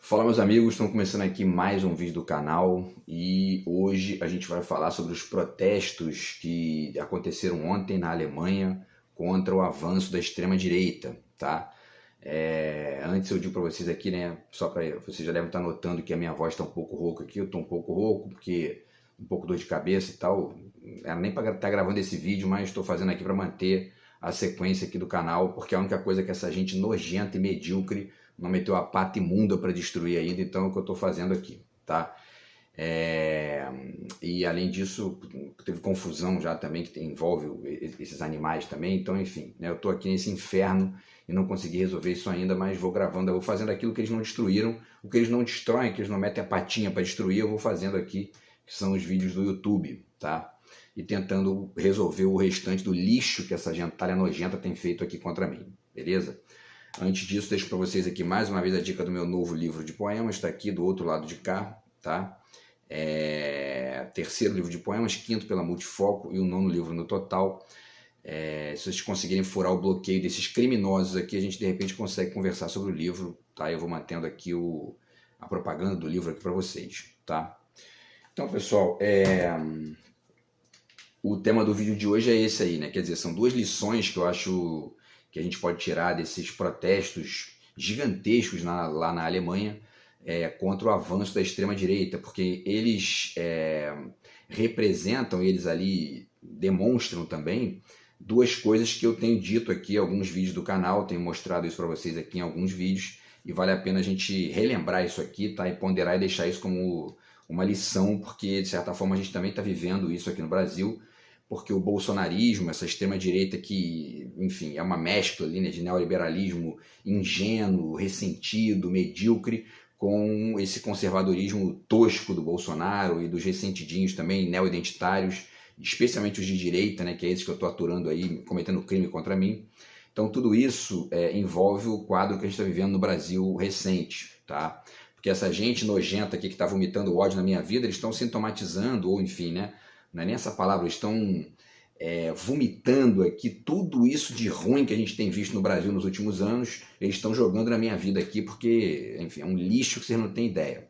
Fala, meus amigos, estamos começando aqui mais um vídeo do canal e hoje a gente vai falar sobre os protestos que aconteceram ontem na Alemanha contra o avanço da extrema-direita, tá? Antes eu digo para vocês aqui, né, só para vocês já devem estar notando que a minha voz está um pouco rouca aqui, eu estou um pouco rouco porque um pouco dor de cabeça e tal, era nem para estar gravando esse vídeo, mas estou fazendo aqui para manter a sequência aqui do canal, porque a única coisa que essa gente nojenta e medíocre não meteu a pata imunda para destruir ainda, então é o que eu estou fazendo aqui, tá? E além disso, teve confusão já também que envolve esses animais também, então enfim, né, eu estou aqui nesse inferno e não consegui resolver isso ainda, mas vou gravando, eu vou fazendo aquilo que eles não destruíram, o que eles não destroem, que eles não metem a patinha para destruir, eu vou fazendo aqui, que são os vídeos do YouTube, tá? E tentando resolver o restante do lixo que essa gentalha nojenta tem feito aqui contra mim, beleza? Antes disso, deixo para vocês aqui mais uma vez a dica do meu novo livro de poemas, está aqui do outro lado de cá, tá? Terceiro livro de poemas, quinto pela Multifoco e o nono livro no total. Se vocês conseguirem furar o bloqueio desses criminosos aqui, a gente de repente consegue conversar sobre o livro, tá? Eu vou mantendo aqui a propaganda do livro aqui para vocês, tá? Então, pessoal, o tema do vídeo de hoje é esse aí, né? Quer dizer, são duas lições que eu acho que a gente pode tirar desses protestos gigantescos lá na Alemanha contra o avanço da extrema-direita, porque eles representam, eles ali demonstram também duas coisas que eu tenho dito aqui em alguns vídeos do canal, tenho mostrado isso para vocês aqui em alguns vídeos, e vale a pena a gente relembrar isso aqui, tá? E ponderar e deixar isso como uma lição, porque de certa forma a gente também está vivendo isso aqui no Brasil, porque o bolsonarismo, essa extrema-direita que, enfim, é uma mescla ali, né, de neoliberalismo ingênuo, ressentido, medíocre, com esse conservadorismo tosco do Bolsonaro e dos ressentidinhos também, neo-identitários, especialmente os de direita, né, que é esses que eu estou aturando aí, cometendo crime contra mim. Então tudo isso envolve o quadro que a gente está vivendo no Brasil recente, tá? Porque essa gente nojenta aqui que está vomitando ódio na minha vida, eles estão sintomatizando, ou enfim, né? Não é nem essa palavra, eles estão vomitando aqui tudo isso de ruim que a gente tem visto no Brasil nos últimos anos, eles estão jogando na minha vida aqui porque, enfim, é um lixo que vocês não têm ideia.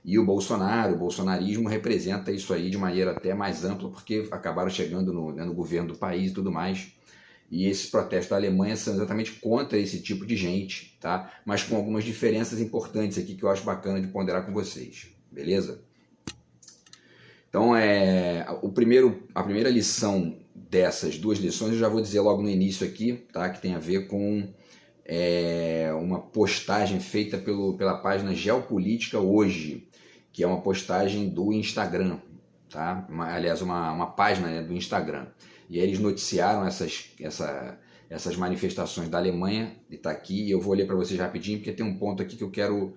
E o bolsonarismo representa isso aí de maneira até mais ampla, porque acabaram chegando no governo do país e tudo mais. E esses protestos da Alemanha são exatamente contra esse tipo de gente, tá? Mas com algumas diferenças importantes aqui que eu acho bacana de ponderar com vocês, beleza? Então, a primeira lição dessas duas lições eu já vou dizer logo no início aqui, tá? Que tem a ver com uma postagem feita pela página Geopolítica Hoje, que é uma postagem do Instagram, tá? Aliás, uma página, né, do Instagram. E aí eles noticiaram essas manifestações da Alemanha, e está aqui, e eu vou ler para vocês rapidinho, porque tem um ponto aqui que eu quero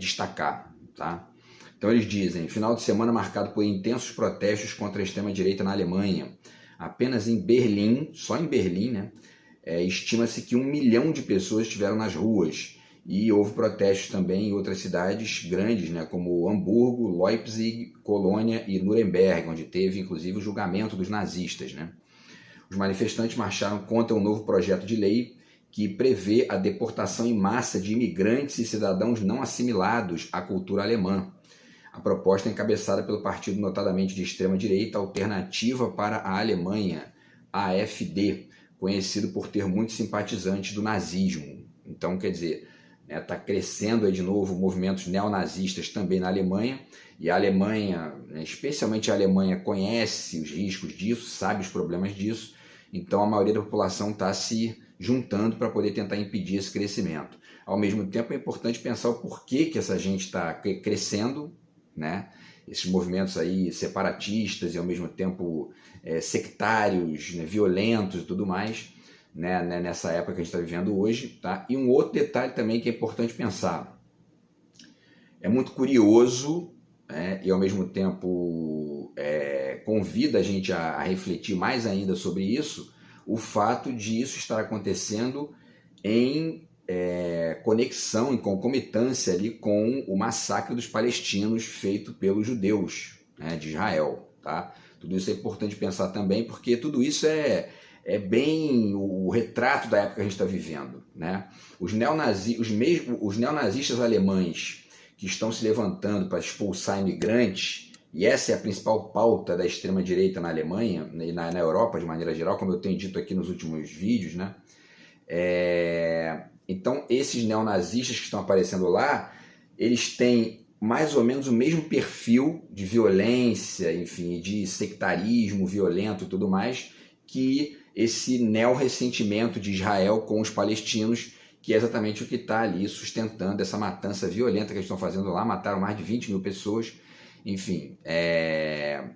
destacar, tá? Então eles dizem, final de semana marcado por intensos protestos contra a extrema-direita na Alemanha. Apenas em Berlim, só em Berlim, né, estima-se que 1 milhão de pessoas estiveram nas ruas. E houve protestos também em outras cidades grandes, né, como Hamburgo, Leipzig, Colônia e Nuremberg, onde teve inclusive o julgamento dos nazistas, né? Os manifestantes marcharam contra um novo projeto de lei que prevê a deportação em massa de imigrantes e cidadãos não assimilados à cultura alemã. A proposta é encabeçada pelo partido notadamente de extrema-direita Alternativa para a Alemanha, AfD, conhecido por ter muitos simpatizantes do nazismo. Então, quer dizer, está crescendo aí de novo movimentos neonazistas também na Alemanha, e a Alemanha, especialmente a Alemanha, conhece os riscos disso, sabe os problemas disso, então a maioria da população está se juntando para poder tentar impedir esse crescimento. Ao mesmo tempo é importante pensar o porquê que essa gente está crescendo, né? Esses movimentos aí separatistas e ao mesmo tempo sectários, né, violentos e tudo mais, né, nessa época que a gente está vivendo hoje, tá? E um outro detalhe também que é importante pensar, é muito curioso, né, e ao mesmo tempo convida a gente a refletir mais ainda sobre isso, o fato de isso estar acontecendo em conexão, em concomitância ali com o massacre dos palestinos feito pelos judeus, né, de Israel, tá? Tudo isso é importante pensar também, porque tudo isso é é bem o retrato da época que a gente está vivendo, né? Os neonazistas alemães que estão se levantando para expulsar imigrantes, e essa é a principal pauta da extrema-direita na Alemanha e na Europa de maneira geral, como eu tenho dito aqui nos últimos vídeos, né? Então, esses neonazistas que estão aparecendo lá, eles têm mais ou menos o mesmo perfil de violência, enfim, de sectarismo violento e tudo mais, que esse neo-ressentimento de Israel com os palestinos, que é exatamente o que está ali sustentando essa matança violenta que eles estão fazendo lá. Mataram mais de 20 mil pessoas, enfim,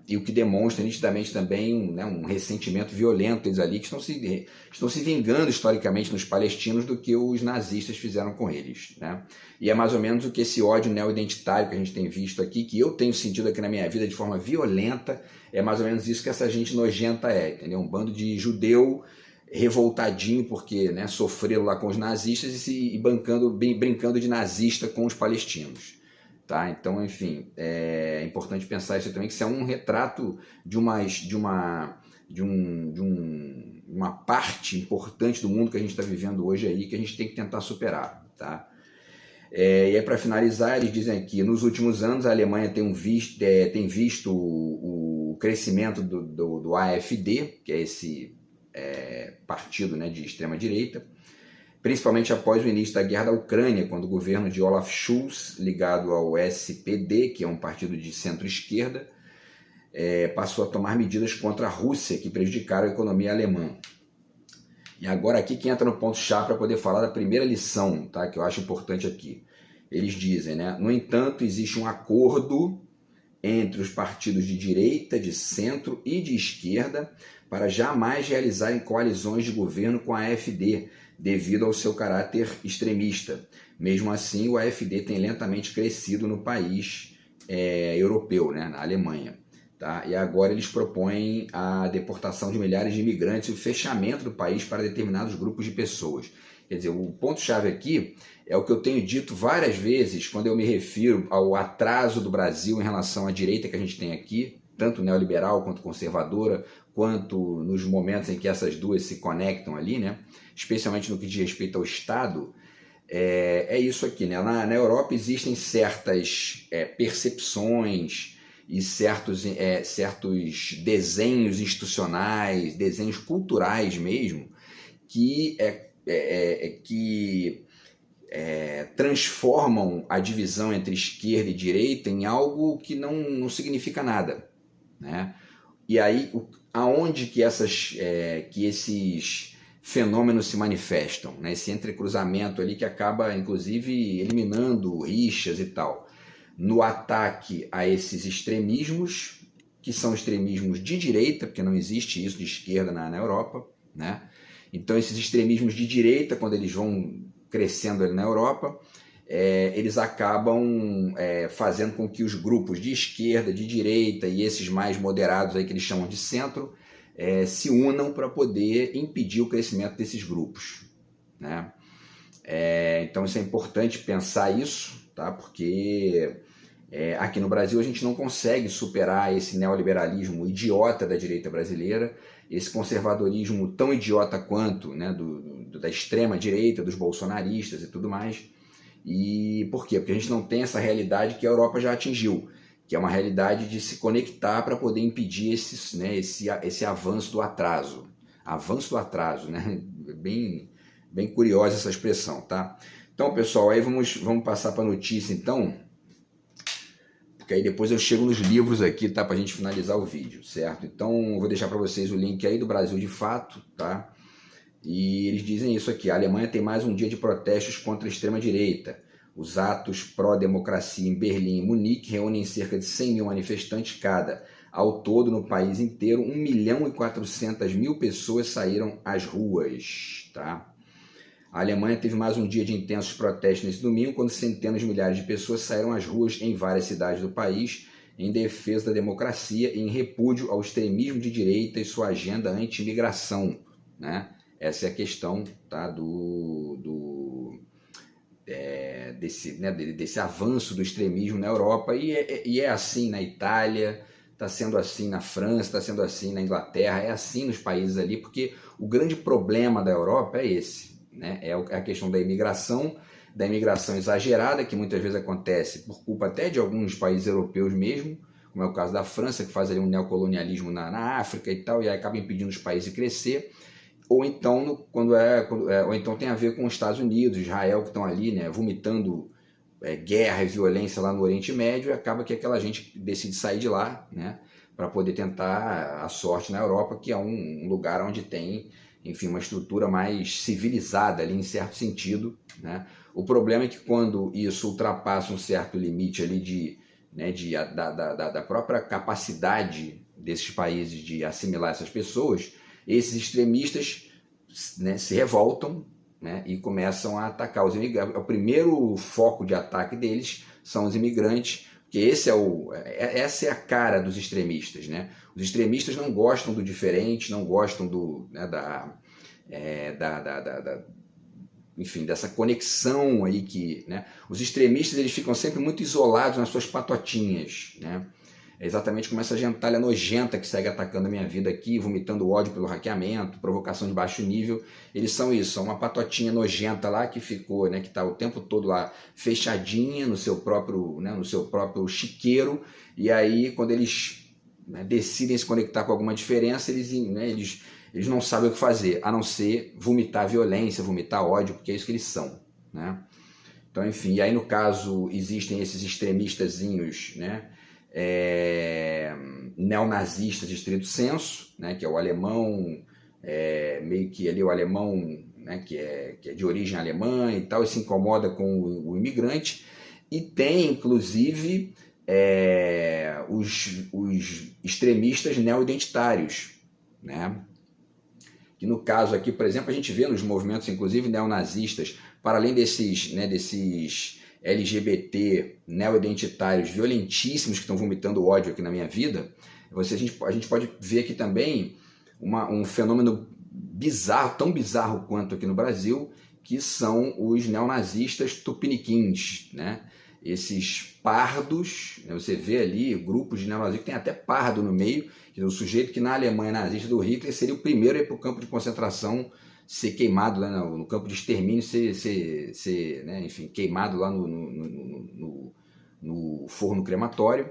e o que demonstra nitidamente também um ressentimento violento deles ali, que estão se vingando historicamente nos palestinos do que os nazistas fizeram com eles, né? E é mais ou menos o que esse ódio neo-identitário que a gente tem visto aqui, que eu tenho sentido aqui na minha vida de forma violenta, é mais ou menos isso que essa gente nojenta entendeu? Um bando de judeu revoltadinho porque, né, sofreram lá com os nazistas e brincando de nazista com os palestinos. Tá? Então, enfim, é importante pensar isso também, que isso é um retrato de uma parte importante do mundo que a gente está vivendo hoje aí, que a gente tem que tentar superar. Tá? E aí, para finalizar, eles dizem aqui, nos últimos anos a Alemanha tem visto o crescimento do AfD, que é esse partido, né, de extrema-direita, principalmente após o início da guerra da Ucrânia, quando o governo de Olaf Scholz, ligado ao SPD, que é um partido de centro-esquerda, passou a tomar medidas contra a Rússia, que prejudicaram a economia alemã. E agora aqui que entra no ponto-chave para poder falar da primeira lição, tá? Que eu acho importante aqui. Eles dizem, né? No entanto, existe um acordo entre os partidos de direita, de centro e de esquerda para jamais realizarem coalizões de governo com a AfD, devido ao seu caráter extremista. Mesmo assim, o AfD tem lentamente crescido no país europeu, né, na Alemanha. Tá? E agora eles propõem a deportação de milhares de imigrantes e o fechamento do país para determinados grupos de pessoas. Quer dizer, o ponto-chave aqui é o que eu tenho dito várias vezes quando eu me refiro ao atraso do Brasil em relação à direita que a gente tem aqui, tanto neoliberal quanto conservadora, quanto nos momentos em que essas duas se conectam ali, né? Especialmente no que diz respeito ao Estado. É isso aqui, né? Na Europa existem certas percepções e certos desenhos institucionais, desenhos culturais mesmo, que transformam a divisão entre esquerda e direita em algo que não significa nada, né? E aí, aonde que esses fenômenos se manifestam, né? Esse entrecruzamento ali que acaba, inclusive, eliminando rixas e tal. No ataque a esses extremismos, que são extremismos de direita, porque não existe isso de esquerda na Europa, né? Então, esses extremismos de direita, quando eles vão crescendo ali na Europa, eles acabam fazendo com que os grupos de esquerda, de direita e esses mais moderados aí que eles chamam de centro se unam para poder impedir o crescimento desses grupos, né? Então isso é importante pensar isso, tá? Porque aqui no Brasil a gente não consegue superar esse neoliberalismo idiota da direita brasileira, esse conservadorismo tão idiota quanto, né, da extrema direita, dos bolsonaristas e tudo mais. E por quê? Porque a gente não tem essa realidade que a Europa já atingiu, que é uma realidade de se conectar para poder impedir esse avanço do atraso. Avanço do atraso, né? Bem curiosa essa expressão, tá? Então, pessoal, aí vamos passar para a notícia, então, porque aí depois eu chego nos livros aqui, tá? Para a gente finalizar o vídeo, certo? Então, eu vou deixar para vocês o link aí do Brasil de Fato, tá? E eles dizem isso aqui: a Alemanha tem mais um dia de protestos contra a extrema-direita. Os atos pró-democracia em Berlim e Munique reúnem cerca de 100 mil manifestantes cada. Ao todo, no país inteiro, 1.400.000 pessoas saíram às ruas. Tá? A Alemanha teve mais um dia de intensos protestos nesse domingo, quando centenas de milhares de pessoas saíram às ruas em várias cidades do país em defesa da democracia e em repúdio ao extremismo de direita e sua agenda anti-imigração, né? Essa é a questão, tá, desse avanço do extremismo na Europa, e é assim na Itália, está sendo assim na França, está sendo assim na Inglaterra, é assim nos países ali, porque o grande problema da Europa é esse, né? É a questão da imigração exagerada, que muitas vezes acontece por culpa até de alguns países europeus mesmo, como é o caso da França, que faz ali um neocolonialismo na África e tal, e aí acaba impedindo os países de crescer, ou então, ou então tem a ver com os Estados Unidos, Israel, que estão ali, né, vomitando guerra e violência lá no Oriente Médio, e acaba que aquela gente decide sair de lá, né, para poder tentar a sorte na Europa, que é um lugar onde tem, enfim, uma estrutura mais civilizada ali, em certo sentido, né. O problema é que quando isso ultrapassa um certo limite ali da própria capacidade desses países de assimilar essas pessoas, esses extremistas, né, se revoltam, né, e começam a atacar os imigrantes. O primeiro foco de ataque deles são os imigrantes, porque essa é a cara dos extremistas, né? Os extremistas não gostam do diferente, não gostam enfim, dessa conexão aí que, né? Os extremistas, eles ficam sempre muito isolados nas suas patotinhas, né? É exatamente como essa gentalha nojenta que segue atacando a minha vida aqui, vomitando ódio pelo hackeamento, provocação de baixo nível. Eles são isso, são uma patotinha nojenta lá que ficou, né, que está o tempo todo lá fechadinha no seu próprio chiqueiro, e aí quando eles, né, decidem se conectar com alguma diferença, eles não sabem o que fazer, a não ser vomitar violência, vomitar ódio, porque é isso que eles são, né? Então, enfim, e aí no caso existem esses extremistazinhos, né, neonazistas de estrito senso, né, que é o alemão, meio que ali o alemão, né, que é de origem alemã e tal, e se incomoda com o imigrante, e tem inclusive os extremistas neoidentitários, né, que no caso aqui, por exemplo, a gente vê nos movimentos inclusive neonazistas, para além desses LGBT neoidentitários violentíssimos que estão vomitando ódio aqui na minha vida, a gente pode ver aqui também um fenômeno bizarro, tão bizarro quanto aqui no Brasil, que são os neonazistas tupiniquins, né? Esses pardos, né? Você vê ali grupos de neonazistas que tem até pardo no meio, que o sujeito que na Alemanha nazista do Hitler seria o primeiro a ir para o campo de concentração, ser queimado lá no campo de extermínio, né, enfim, queimado lá no forno crematório,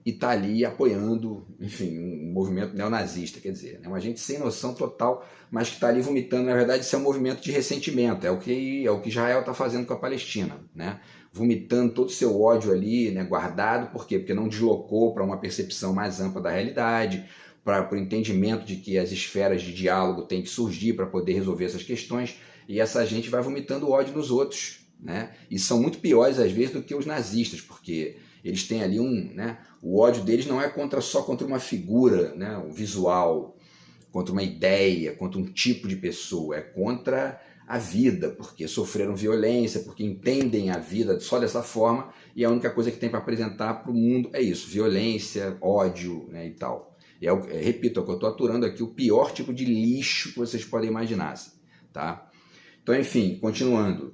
e tá ali apoiando, enfim, um movimento neonazista, quer dizer, né, uma gente sem noção total, mas que está ali vomitando. Na verdade, isso é um movimento de ressentimento, é o que Israel está fazendo com a Palestina, né, vomitando todo o seu ódio ali, né, guardado. Por quê? Porque não deslocou para uma percepção mais ampla da realidade, para o entendimento de que as esferas de diálogo têm que surgir para poder resolver essas questões, e essa gente vai vomitando ódio nos outros, né? E são muito piores às vezes do que os nazistas, porque eles têm ali né, o ódio deles não é só contra uma figura, né, um visual, contra uma ideia, contra um tipo de pessoa, é contra a vida, porque sofreram violência, porque entendem a vida só dessa forma, e a única coisa que tem para apresentar para o mundo é isso, violência, ódio, né, e tal. Repito, é o que eu estou aturando aqui, o pior tipo de lixo que vocês podem imaginar, tá? Então, enfim, continuando.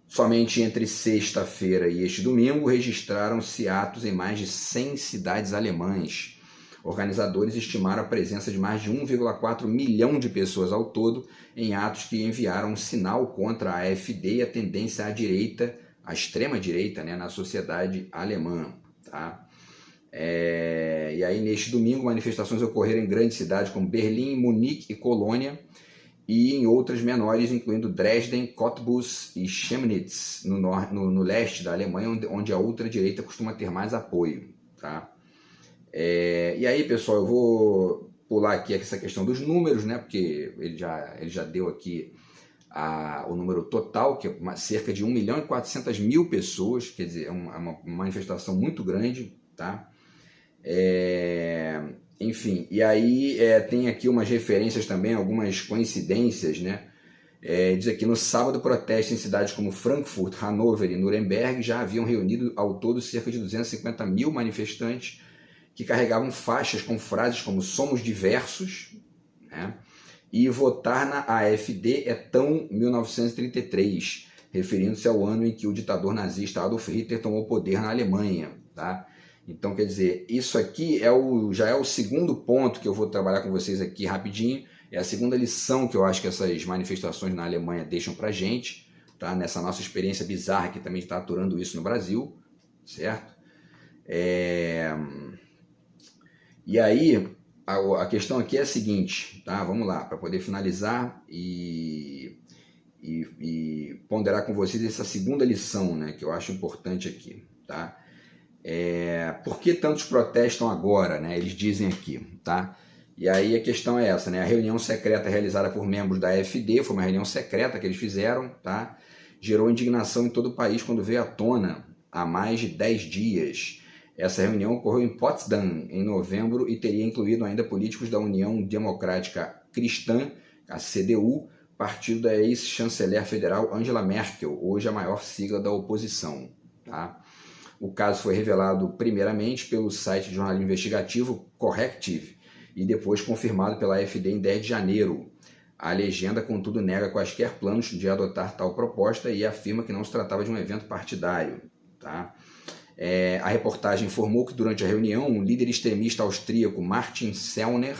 Somente entre sexta-feira e este domingo registraram-se atos em mais de 100 cidades alemãs. Organizadores estimaram a presença de mais de 1,4 milhão de pessoas ao todo em atos que enviaram um sinal contra a AfD e a tendência à direita, à extrema-direita, né, na sociedade alemã, tá? E aí, neste domingo, manifestações ocorreram em grandes cidades como Berlim, Munique e Colônia, e em outras menores, incluindo Dresden, Cottbus e Chemnitz, no leste da Alemanha, onde a ultradireita costuma ter mais apoio, tá? E aí, pessoal, eu vou pular aqui essa questão dos números, né? Porque ele já deu aqui o número total, que é cerca de 1.400.000 pessoas, quer dizer, é uma manifestação muito grande, tá? Enfim, e aí tem aqui umas referências também, algumas coincidências, né? Diz aqui, no sábado, protestos em cidades como Frankfurt, Hannover e Nuremberg já haviam reunido ao todo cerca de 250.000 manifestantes que carregavam faixas com frases como "somos diversos", né? E "votar na AfD é tão 1933", referindo-se ao ano em que o ditador nazista Adolf Hitler tomou o poder na Alemanha, tá? Então, quer dizer, isso aqui já é o segundo ponto que eu vou trabalhar com vocês aqui rapidinho. É a segunda lição que eu acho que essas manifestações na Alemanha deixam pra gente, tá? Nessa nossa experiência bizarra que também está aturando isso no Brasil, certo? E aí, a questão aqui é a seguinte, tá? Vamos lá, para poder finalizar e ponderar com vocês essa segunda lição, né, que eu acho importante aqui, tá? Por que tantos protestam agora, né? Eles dizem aqui, tá? E aí a questão é essa, né? A reunião secreta realizada por membros da AfD, foi uma reunião secreta que eles fizeram, tá? Gerou indignação em todo o país quando veio à tona há mais de 10 dias. Essa reunião ocorreu em Potsdam em novembro e teria incluído ainda políticos da União Democrática Cristã, a CDU, partido da ex-chanceler federal Angela Merkel, hoje a maior sigla da oposição, tá? O caso foi revelado primeiramente pelo site de jornalismo investigativo Corrective e depois confirmado pela AfD em 10 de janeiro. A legenda, contudo, nega quaisquer planos de adotar tal proposta e afirma que não se tratava de um evento partidário, tá? A reportagem informou que durante a reunião, um líder extremista austríaco, Martin Sellner,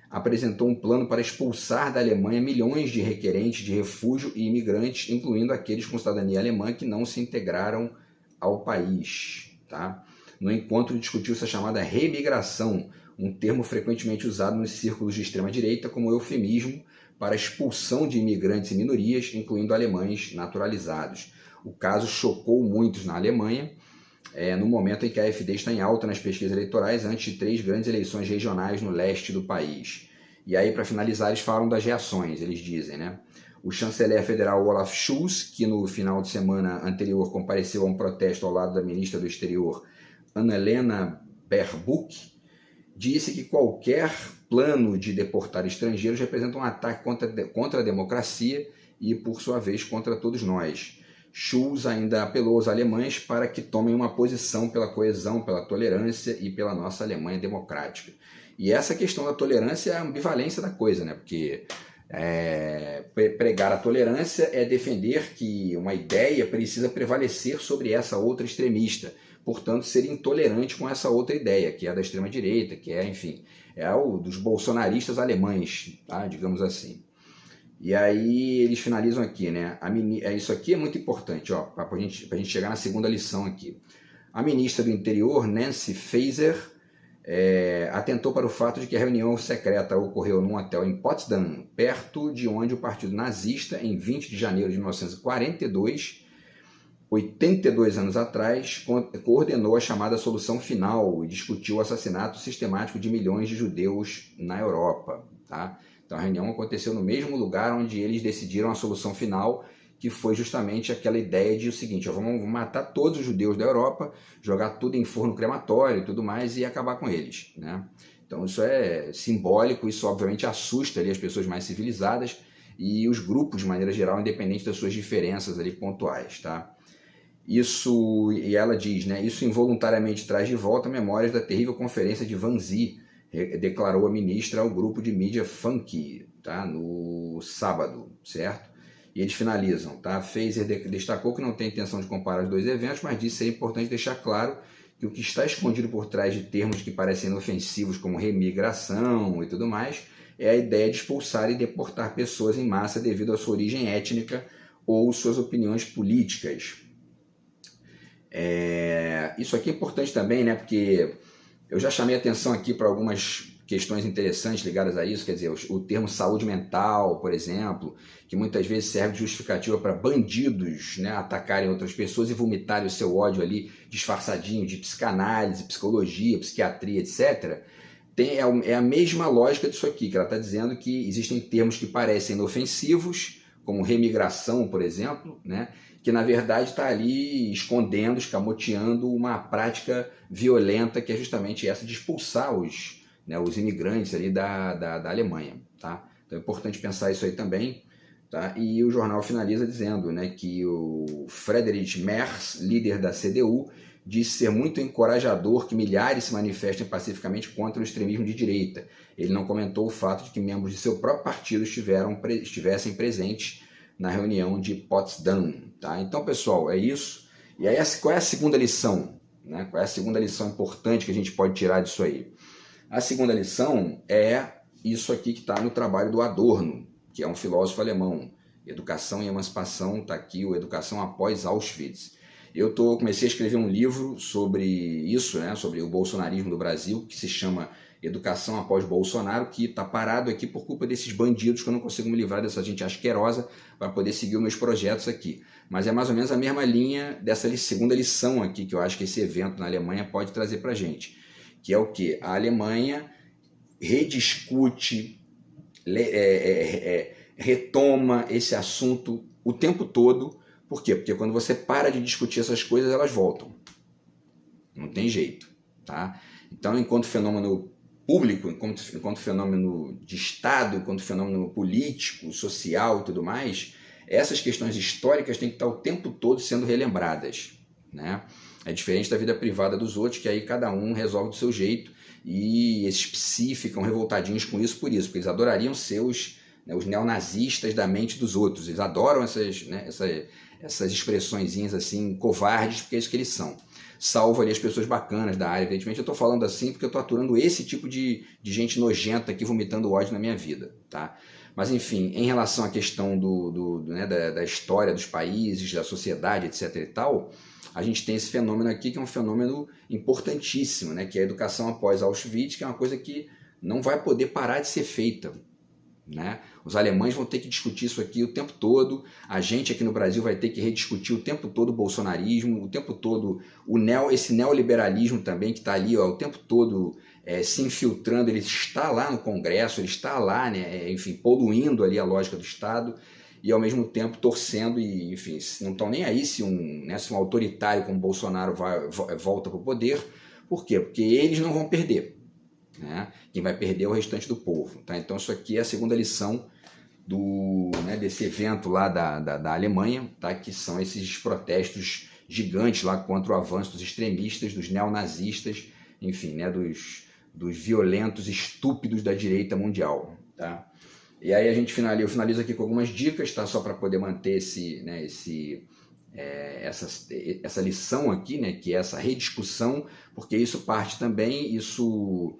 apresentou um plano para expulsar da Alemanha milhões de requerentes de refúgio e imigrantes, incluindo aqueles com cidadania alemã que não se integraram ao país, tá? No encontro discutiu-se a chamada remigração, um termo frequentemente usado nos círculos de extrema-direita como eufemismo para a expulsão de imigrantes e minorias, incluindo alemães naturalizados. O caso chocou muitos na Alemanha, no momento em que a AfD está em alta nas pesquisas eleitorais antes de 3 grandes eleições regionais no leste do país. E aí, para finalizar, eles falam das reações, eles dizem, né? O chanceler federal Olaf Scholz, que no final de semana anterior compareceu a um protesto ao lado da ministra do Exterior, Annalena Baerbock, disse que qualquer plano de deportar estrangeiros representa um ataque contra a democracia e, por sua vez, contra todos nós. Scholz ainda apelou aos alemães para que tomem uma posição pela coesão, pela tolerância e pela nossa Alemanha democrática. E essa questão da tolerância é a ambivalência da coisa, né? Porque pregar a tolerância é defender que uma ideia precisa prevalecer sobre essa outra extremista, portanto ser intolerante com essa outra ideia, que é da extrema-direita, que é, enfim, o dos bolsonaristas alemães, tá? Digamos assim. E aí eles finalizam aqui, né? Isso aqui é muito importante, ó, para a gente chegar na segunda lição aqui. A ministra do Interior, Nancy Faeser, atentou para o fato de que a reunião secreta ocorreu num hotel em Potsdam, perto de onde o partido nazista, em 20 de janeiro de 1942, 82 anos atrás, coordenou a chamada solução final e discutiu o assassinato sistemático de milhões de judeus na Europa, tá? Então a reunião aconteceu no mesmo lugar onde eles decidiram a solução final, que foi justamente aquela ideia de o seguinte, vamos matar todos os judeus da Europa, jogar tudo em forno crematório e tudo mais e acabar com eles, né? Então isso é simbólico, isso obviamente assusta ali as pessoas mais civilizadas e os grupos de maneira geral, independente das suas diferenças ali pontuais, tá? Isso, e ela diz, né, isso involuntariamente traz de volta memórias da terrível conferência de Wannsee, declarou a ministra ao grupo de mídia Funky, tá, no sábado, certo? E eles finalizam, tá? Faeser destacou que não tem intenção de comparar os dois eventos, mas disse ser importante deixar claro que o que está escondido por trás de termos que parecem inofensivos como remigração e tudo mais, é a ideia de expulsar e deportar pessoas em massa devido à sua origem étnica ou suas opiniões políticas. Isso aqui é importante também, né? Porque eu já chamei atenção aqui para algumas questões interessantes ligadas a isso, quer dizer, o termo saúde mental, por exemplo, que muitas vezes serve de justificativa para bandidos, né, atacarem outras pessoas e vomitarem o seu ódio ali disfarçadinho de psicanálise, psicologia, psiquiatria, etc. É a mesma lógica disso aqui, que ela está dizendo que existem termos que parecem inofensivos, como remigração, por exemplo, né, que na verdade está ali escondendo, escamoteando uma prática violenta que é justamente essa de expulsar os imigrantes ali da Alemanha, tá? Então é importante pensar isso aí também, tá? E o jornal finaliza dizendo, né, que o Friedrich Merz, líder da CDU, disse ser muito encorajador que milhares se manifestem pacificamente contra o extremismo de direita. Ele não comentou o fato de que membros de seu próprio partido estivessem presentes na reunião de Potsdam, tá? Então, pessoal, é isso. E aí, qual é a segunda lição? né? Qual é a segunda lição importante que a gente pode tirar disso aí? A segunda lição é isso aqui que está no trabalho do Adorno, que é um filósofo alemão. Educação e Emancipação, está aqui, o Educação após Auschwitz. Eu comecei a escrever um livro sobre isso, né, sobre o bolsonarismo do Brasil, que se chama Educação após Bolsonaro, que está parado aqui por culpa desses bandidos, que eu não consigo me livrar dessa gente asquerosa para poder seguir os meus projetos aqui. Mas é mais ou menos a mesma linha dessa segunda lição aqui, que eu acho que esse evento na Alemanha pode trazer para a gente, que é o quê? A Alemanha rediscute, retoma esse assunto o tempo todo. Por quê? Porque quando você para de discutir essas coisas, elas voltam. Não tem jeito, tá? Então, enquanto fenômeno público, enquanto fenômeno de Estado, enquanto fenômeno político, social e tudo mais, essas questões históricas têm que estar o tempo todo sendo relembradas, né? É diferente da vida privada dos outros, que aí cada um resolve do seu jeito, e esses psi ficam revoltadinhos com isso por isso, porque eles adorariam ser os neonazistas da mente dos outros. Eles adoram essas expressõezinhas assim, covardes, porque é isso que eles são. Salvo ali as pessoas bacanas da área, evidentemente. Eu estou falando assim porque eu estou aturando esse tipo de gente nojenta aqui, vomitando ódio na minha vida, tá? Mas, enfim, em relação à questão da história dos países, da sociedade, etc. e tal, a gente tem esse fenômeno aqui, que é um fenômeno importantíssimo, né? Que é a educação após Auschwitz, que é uma coisa que não vai poder parar de ser feita, né? Os alemães vão ter que discutir isso aqui o tempo todo, a gente aqui no Brasil vai ter que rediscutir o tempo todo o bolsonarismo, o tempo todo esse neoliberalismo também que está ali, ó, o tempo todo se infiltrando. Ele está lá no Congresso, ele está lá, né, enfim, poluindo ali a lógica do Estado, e ao mesmo tempo torcendo, e enfim, não estão nem aí se um autoritário como Bolsonaro volta para o poder. Por quê? Porque eles não vão perder, né? Quem vai perder é o restante do povo, tá? Então isso aqui é a segunda lição desse evento lá da Alemanha, tá? Que são esses protestos gigantes lá contra o avanço dos extremistas, dos neonazistas, enfim, né? dos violentos estúpidos da direita mundial, tá? E aí eu finalizo aqui com algumas dicas, tá? Só para poder manter essa lição aqui, né, que é essa rediscussão, porque isso parte também, isso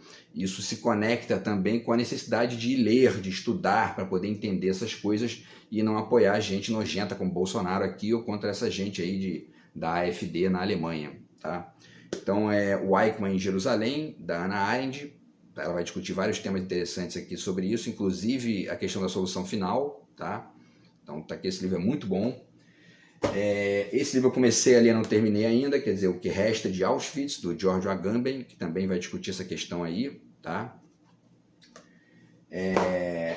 se conecta também com a necessidade de ler, de estudar, para poder entender essas coisas e não apoiar gente nojenta como Bolsonaro aqui ou contra essa gente aí da AfD na Alemanha, tá? Então, o Eichmann em Jerusalém, da Hannah Arendt. Ela vai discutir vários temas interessantes aqui sobre isso, inclusive a questão da solução final, tá? Então, tá aqui, esse livro é muito bom. Esse livro eu comecei a ler, não terminei ainda, quer dizer, O que Resta de Auschwitz, do George Agamben, que também vai discutir essa questão aí, tá?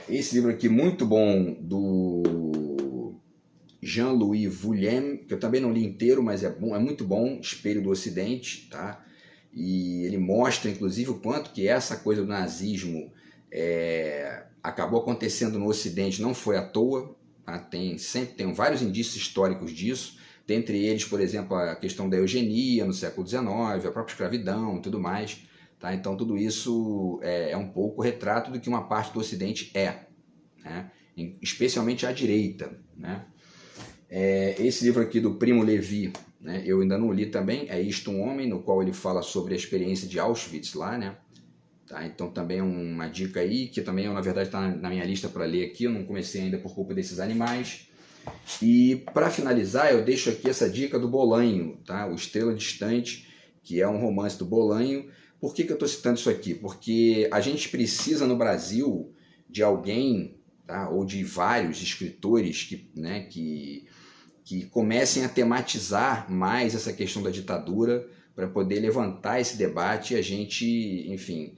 Esse livro aqui, muito bom, do Jean-Louis Vuillem, que eu também não li inteiro, mas é muito bom, Espelho do Ocidente, tá? E ele mostra, inclusive, o quanto que essa coisa do nazismo acabou acontecendo no Ocidente, não foi à toa, tá? Sempre tem vários indícios históricos disso, dentre eles, por exemplo, a questão da eugenia no século XIX, a própria escravidão e tudo mais, tá? Então tudo isso é um pouco retrato do que uma parte do Ocidente né? Especialmente a direita, né? Esse livro aqui do Primo Levi, né, eu ainda não li também, É Isto um Homem, no qual ele fala sobre a experiência de Auschwitz lá, né? Tá, então também é uma dica aí, que também na verdade está na minha lista para ler aqui, eu não comecei ainda por culpa desses animais. E para finalizar, eu deixo aqui essa dica do Bolanho, tá? O Estrela Distante, que é um romance do Bolanho. Por que eu estou citando isso aqui? Porque a gente precisa no Brasil de alguém, tá? Ou de vários escritores que comecem a tematizar mais essa questão da ditadura, para poder levantar esse debate e a gente, enfim,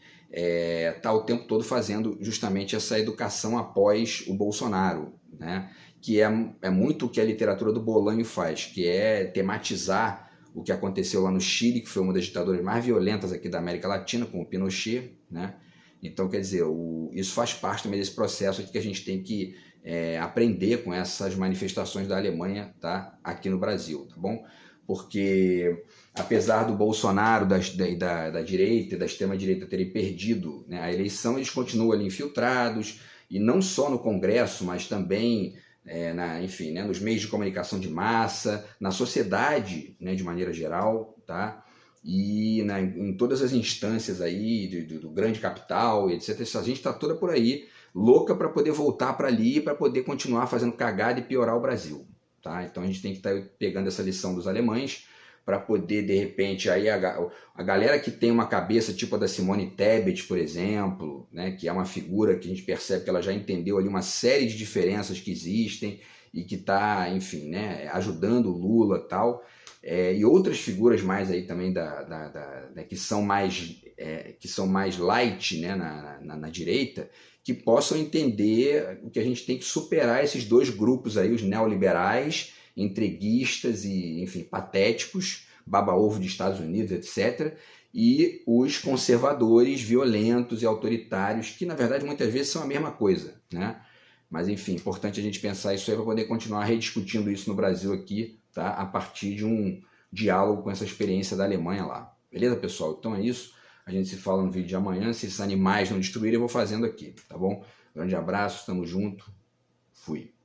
tá o tempo todo fazendo justamente essa educação após o Bolsonaro, né? Que é muito o que a literatura do Bolanho faz, que é tematizar o que aconteceu lá no Chile, que foi uma das ditaduras mais violentas aqui da América Latina, com o Pinochet, né? Então, quer dizer, isso faz parte também desse processo aqui que a gente tem que aprender com essas manifestações da Alemanha, tá? Aqui no Brasil, tá bom? Porque apesar do Bolsonaro, da direita e da extrema-direita terem perdido, né, a eleição, eles continuam ali infiltrados, e não só no Congresso, mas também enfim, né, nos meios de comunicação de massa, na sociedade, né, de maneira geral, tá? e em todas as instâncias aí do grande capital, etc. A gente está toda por aí, louca para poder voltar para ali, para poder continuar fazendo cagada e piorar o Brasil. Tá? Então a gente tem que estar pegando essa lição dos alemães para poder, de repente, aí a galera que tem uma cabeça tipo a da Simone Tebet, por exemplo, né, que é uma figura que a gente percebe que ela já entendeu ali uma série de diferenças que existem e que está, enfim, né, ajudando o Lula e tal, e outras figuras mais aí também que são mais light, né, na direita, que possam entender que a gente tem que superar esses dois grupos aí, os neoliberais, entreguistas e, enfim, patéticos, baba-ovo de Estados Unidos, etc., e os conservadores violentos e autoritários, que na verdade muitas vezes são a mesma coisa, né? Mas enfim, importante a gente pensar isso aí para poder continuar rediscutindo isso no Brasil aqui, tá? A partir de um diálogo com essa experiência da Alemanha lá. Beleza, pessoal? Então é isso. A gente se fala no vídeo de amanhã. Se esses animais não destruírem, eu vou fazendo aqui, tá bom? Grande abraço, tamo junto. Fui.